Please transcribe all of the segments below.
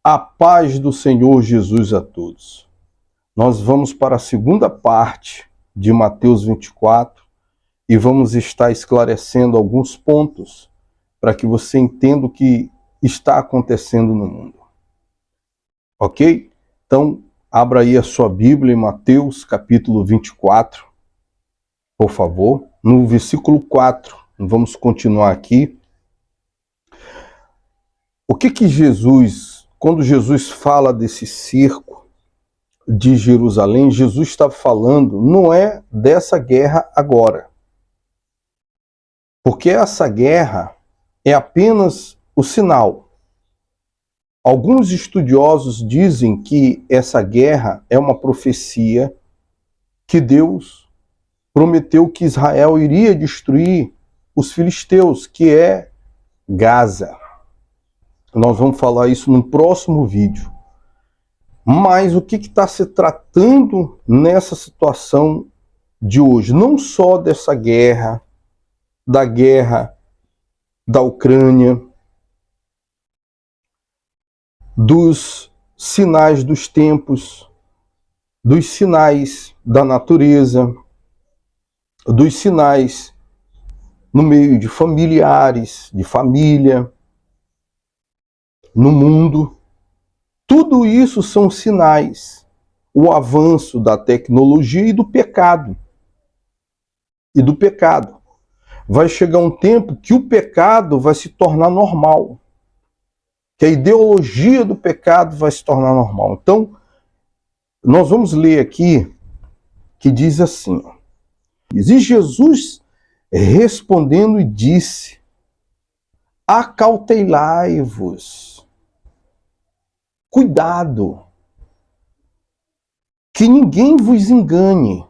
A paz do Senhor Jesus a todos. Nós vamos para a segunda parte de Mateus 24 e vamos estar esclarecendo alguns pontos para que você entenda o que está acontecendo no mundo. Ok? Então, abra aí a sua Bíblia em Mateus capítulo 24, por favor. No versículo 4, vamos continuar aqui. O que Jesus, quando Jesus fala desse cerco de Jerusalém, Jesus está falando, não é dessa guerra agora. Porque essa guerra é apenas o sinal. Alguns estudiosos dizem que essa guerra é uma profecia que Deus prometeu que Israel iria destruir os filisteus, que é Gaza. Nós vamos falar isso no próximo vídeo. Mas o que está se tratando nessa situação de hoje? Não só dessa guerra, da guerra da Ucrânia, dos sinais dos tempos, dos sinais da natureza, dos sinais no meio de familiares, de família, no mundo. Tudo isso são sinais. O avanço da tecnologia e do pecado. E do pecado. Vai chegar um tempo que o pecado vai se tornar normal. Que a ideologia do pecado vai se tornar normal. Então, nós vamos ler aqui que diz assim. E Jesus respondendo e disse: acautelai-vos. Cuidado, que ninguém vos engane,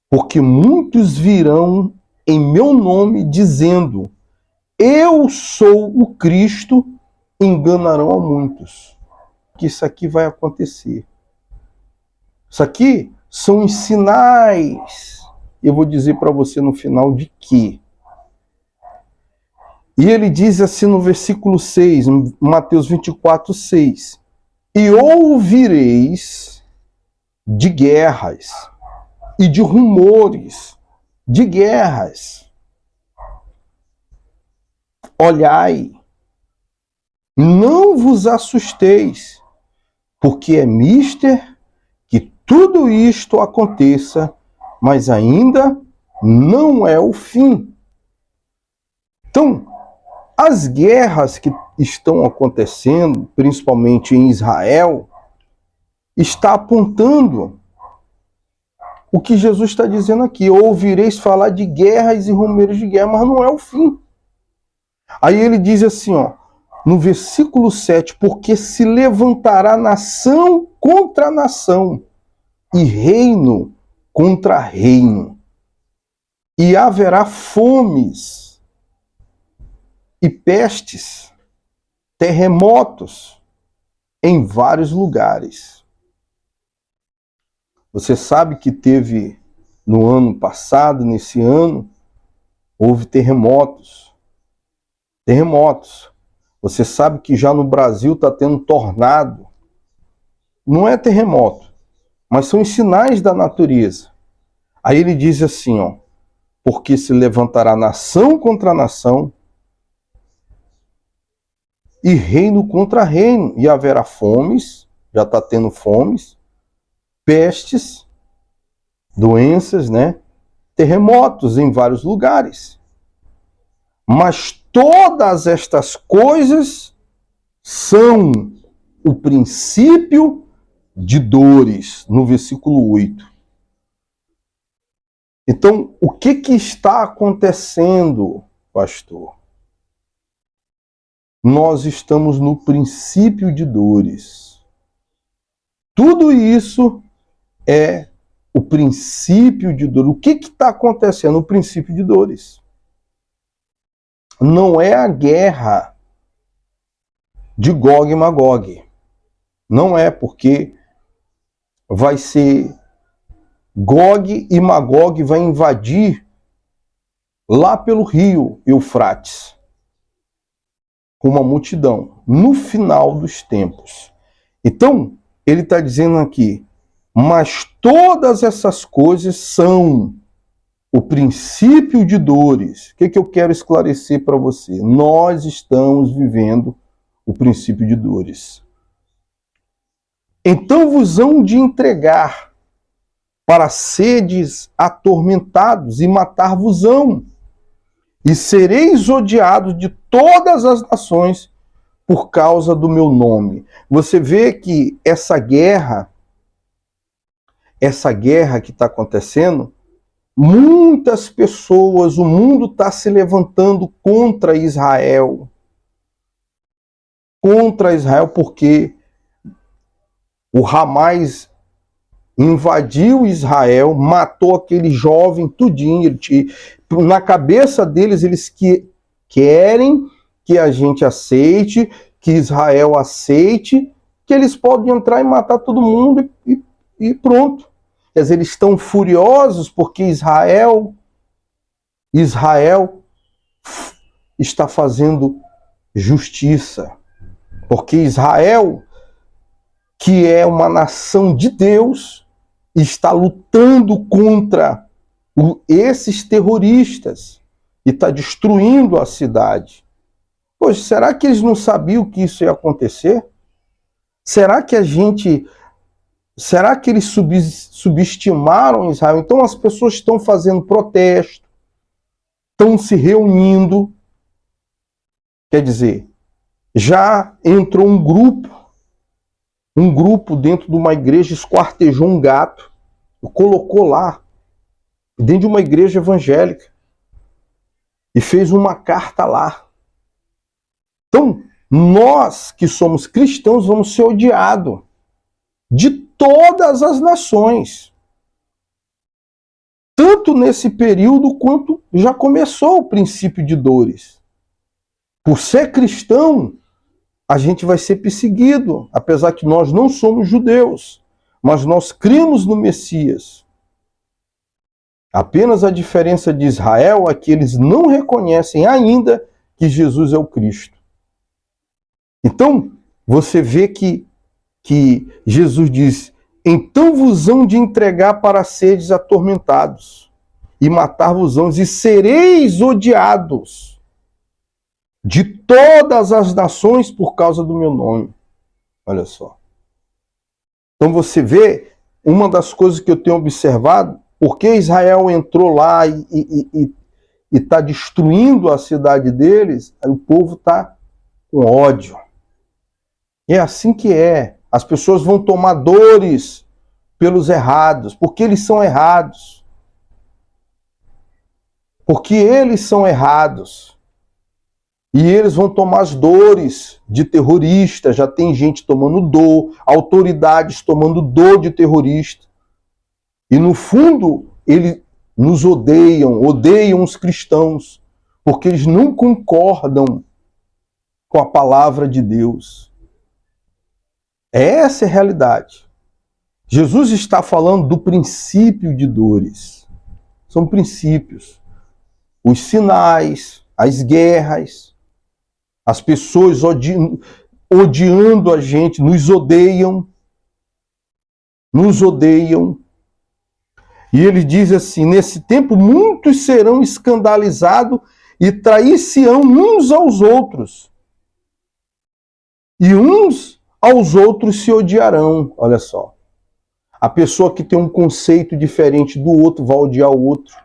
porque muitos virão em meu nome dizendo: eu sou o Cristo, enganarão a muitos. Que isso aqui vai acontecer. Isso aqui são os sinais. Eu vou dizer para você no final de quê. E ele diz assim no versículo 6, Mateus 24, 6. E ouvireis de guerras e de rumores de guerras. Olhai, não vos assusteis, porque é mister que tudo isto aconteça, mas ainda não é o fim. Então, as guerras que estão acontecendo, principalmente em Israel, está apontando o que Jesus está dizendo aqui. Ouvireis falar de guerras e rumores de guerra, mas não é o fim. Aí ele diz assim, ó, no versículo 7, porque se levantará nação contra nação e reino contra reino, e haverá fomes e pestes, terremotos em vários lugares. Você sabe que teve no ano passado, nesse ano, houve terremotos. Terremotos. Você sabe que já no Brasil está tendo tornado. Não é terremoto, mas são os sinais da natureza. Aí ele diz assim, ó, porque se levantará nação contra nação, e reino contra reino, e haverá fomes, já está tendo fomes, pestes, doenças, né? Terremotos em vários lugares. Mas todas estas coisas são o princípio de dores, no versículo 8. Então, o que está acontecendo, pastor? Nós estamos no princípio de dores. Tudo isso é o princípio de dor. O que está acontecendo? O princípio de dores. Não é a guerra de Gog e Magog. Não é, porque vai ser Gog e Magog vai invadir lá pelo rio Eufrates. com uma multidão no final dos tempos. Então, ele está dizendo aqui, mas todas essas coisas são o princípio de dores. O que eu quero esclarecer para você? Nós estamos vivendo o princípio de dores. Então vos hão de entregar para sedes atormentados e matar-vos-ão, e sereis odiados de todas as nações por causa do meu nome. Você vê que essa guerra que está acontecendo, muitas pessoas, o mundo está se levantando contra Israel. Contra Israel porque o Hamas invadiu Israel, matou aquele jovem tudinho. Na cabeça deles, eles querem que a gente aceite, que Israel aceite, que eles podem entrar e matar todo mundo e pronto. Quer dizer, eles estão furiosos porque Israel está fazendo justiça. Porque Israel, que é uma nação de Deus, está lutando contra esses terroristas e está destruindo a cidade. Poxa, será que eles não sabiam que isso ia acontecer? Será que eles subestimaram Israel? Então as pessoas estão fazendo protesto, estão se reunindo. Quer dizer, já entrou um grupo dentro de uma igreja, esquartejou um gato, colocou lá, dentro de uma igreja evangélica, e fez uma carta lá. Então, nós que somos cristãos vamos ser odiados de todas as nações. Tanto nesse período quanto já começou o princípio de dores. Por ser cristão, a gente vai ser perseguido, apesar que nós não somos judeus, mas nós cremos no Messias. Apenas a diferença de Israel é que eles não reconhecem ainda que Jesus é o Cristo. Então, você vê que Jesus diz, então vos hão de entregar para seres atormentados, e matar-vos-ão, e sereis odiados de todas as nações por causa do meu nome. Olha só. Então você vê, uma das coisas que eu tenho observado, porque Israel entrou lá e está destruindo a cidade deles, aí o povo está com ódio. É assim que é. As pessoas vão tomar dores pelos errados, porque eles são errados. Porque eles são errados. E eles vão tomar as dores de terrorista. Já tem gente tomando dor, autoridades tomando dor de terrorista. E no fundo, eles nos odeiam os cristãos, porque eles não concordam com a palavra de Deus. Essa é a realidade. Jesus está falando do princípio de dores. São princípios. Os sinais, as guerras, as pessoas odiando a gente, nos odeiam. Nos odeiam. E ele diz assim, nesse tempo muitos serão escandalizados e trair-se-ão uns aos outros. E uns aos outros se odiarão. Olha só. A pessoa que tem um conceito diferente do outro vai odiar o outro.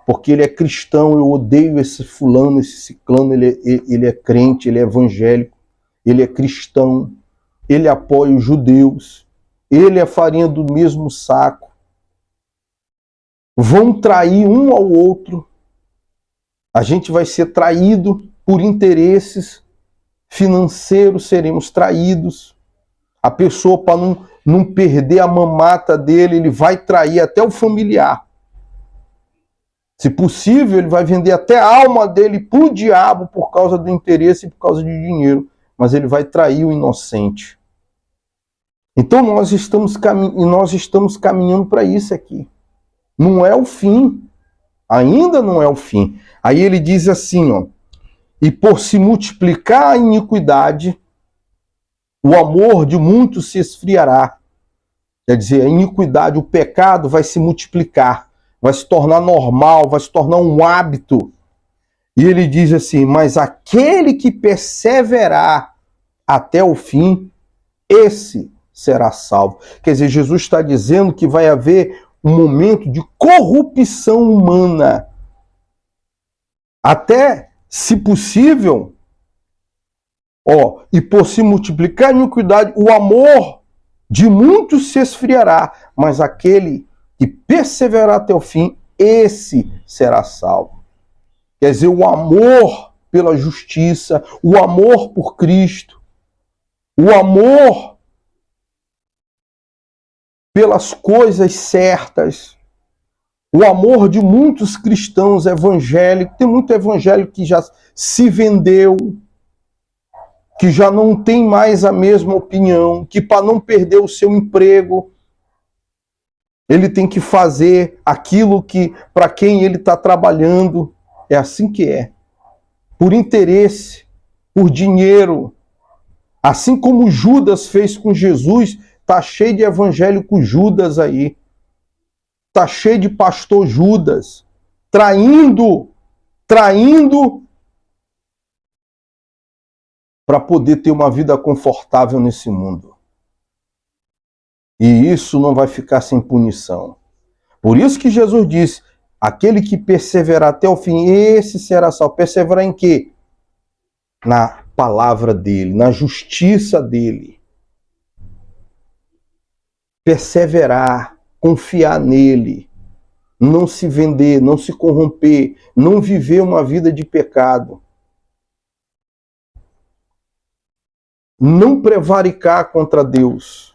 Porque ele é cristão, eu odeio esse fulano, esse ciclano, ele é crente, ele é evangélico, ele é cristão, ele apoia os judeus, ele é farinha do mesmo saco. Vão trair um ao outro. A gente vai ser traído por interesses financeiros, seremos traídos. A pessoa, para não perder a mamata dele, ele vai trair até o familiar. Se possível, ele vai vender até a alma dele para o diabo por causa do interesse e por causa de dinheiro. Mas ele vai trair o inocente. Então nós estamos caminhando para isso aqui. Não é o fim. Ainda não é o fim. Aí ele diz assim, ó. e por se multiplicar a iniquidade, o amor de muitos se esfriará. Quer dizer, a iniquidade, o pecado vai se multiplicar, vai se tornar normal, vai se tornar um hábito. E ele diz assim, mas aquele que perseverar até o fim, esse será salvo. Quer dizer, Jesus está dizendo que vai haver um momento de corrupção humana. Até, se possível, e por se multiplicar a iniquidade, o amor de muitos se esfriará, mas aquele que perseverar até o fim, esse será salvo. Quer dizer, o amor pela justiça, o amor por Cristo, o amor pelas coisas certas, o amor de muitos cristãos evangélicos. Tem muito evangélico que já se vendeu, que já não tem mais a mesma opinião, que para não perder o seu emprego, ele tem que fazer aquilo que para quem ele está trabalhando. É assim que é. Por interesse, por dinheiro. Assim como Judas fez com Jesus, está cheio de evangélico Judas aí. Está cheio de pastor Judas, traindo para poder ter uma vida confortável nesse mundo. E isso não vai ficar sem punição. Por isso que Jesus disse, aquele que perseverar até o fim, esse será salvo. Perseverar em quê? Na palavra dele, na justiça dele. Perseverar, confiar nele, não se vender, não se corromper, não viver uma vida de pecado. Não prevaricar contra Deus.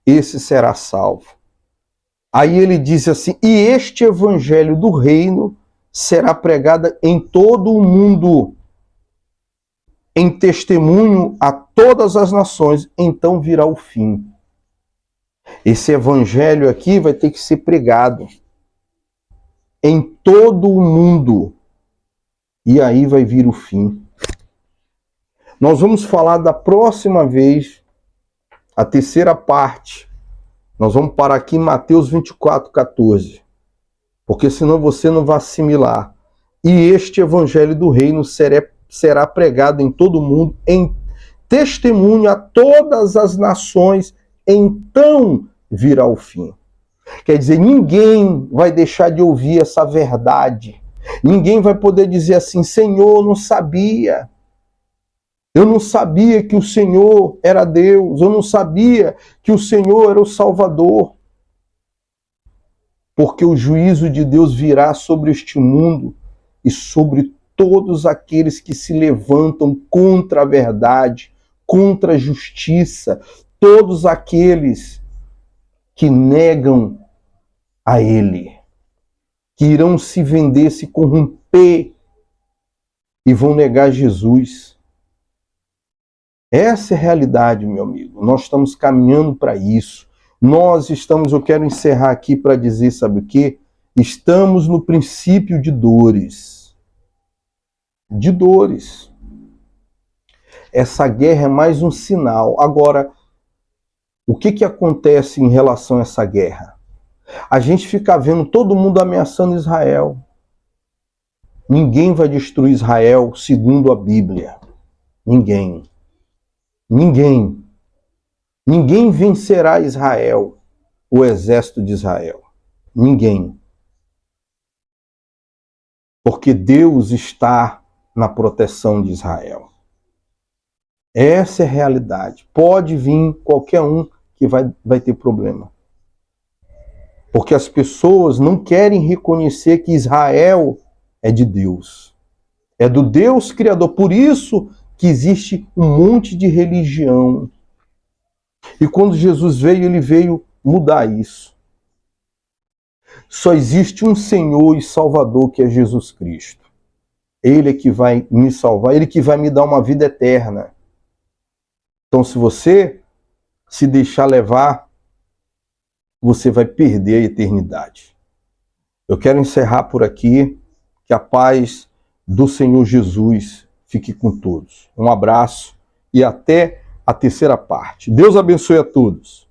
Esse será salvo. Aí ele diz assim, e este evangelho do reino será pregado em todo o mundo, em testemunho a todas as nações, então virá o fim. Esse evangelho aqui vai ter que ser pregado em todo o mundo, e aí vai vir o fim. Nós vamos falar da próxima vez, a terceira parte. Nós vamos parar aqui em Mateus 24:14, porque senão você não vai assimilar. E este evangelho do reino será pregado em todo o mundo, em testemunho a todas as nações, então virá o fim. Quer dizer, ninguém vai deixar de ouvir essa verdade. Ninguém vai poder dizer assim, Senhor, eu não sabia. Eu não sabia que o Senhor era Deus. Eu não sabia que o Senhor era o Salvador. Porque o juízo de Deus virá sobre este mundo e sobre todos aqueles que se levantam contra a verdade, contra a justiça, todos aqueles que negam a Ele, que irão se vender, se corromper e vão negar Jesus. Essa é a realidade, meu amigo. Nós estamos caminhando para isso. Eu quero encerrar aqui para dizer, sabe o quê? Estamos no princípio de dores. De dores. Essa guerra é mais um sinal. Agora, o que acontece em relação a essa guerra? A gente fica vendo todo mundo ameaçando Israel. Ninguém vai destruir Israel segundo a Bíblia. Ninguém. Ninguém. Ninguém vencerá Israel, o exército de Israel. Ninguém. Porque Deus está na proteção de Israel. Essa é a realidade. Pode vir qualquer um que vai ter problema. Porque as pessoas não querem reconhecer que Israel é de Deus. É do Deus Criador. Por isso que existe um monte de religião. E quando Jesus veio, ele veio mudar isso. Só existe um Senhor e Salvador que é Jesus Cristo. Ele é que vai me salvar, ele que vai me dar uma vida eterna. Então, se você se deixar levar, você vai perder a eternidade. Eu quero encerrar por aqui. Que a paz do Senhor Jesus fique com todos. Um abraço e até a terceira parte. Deus abençoe a todos.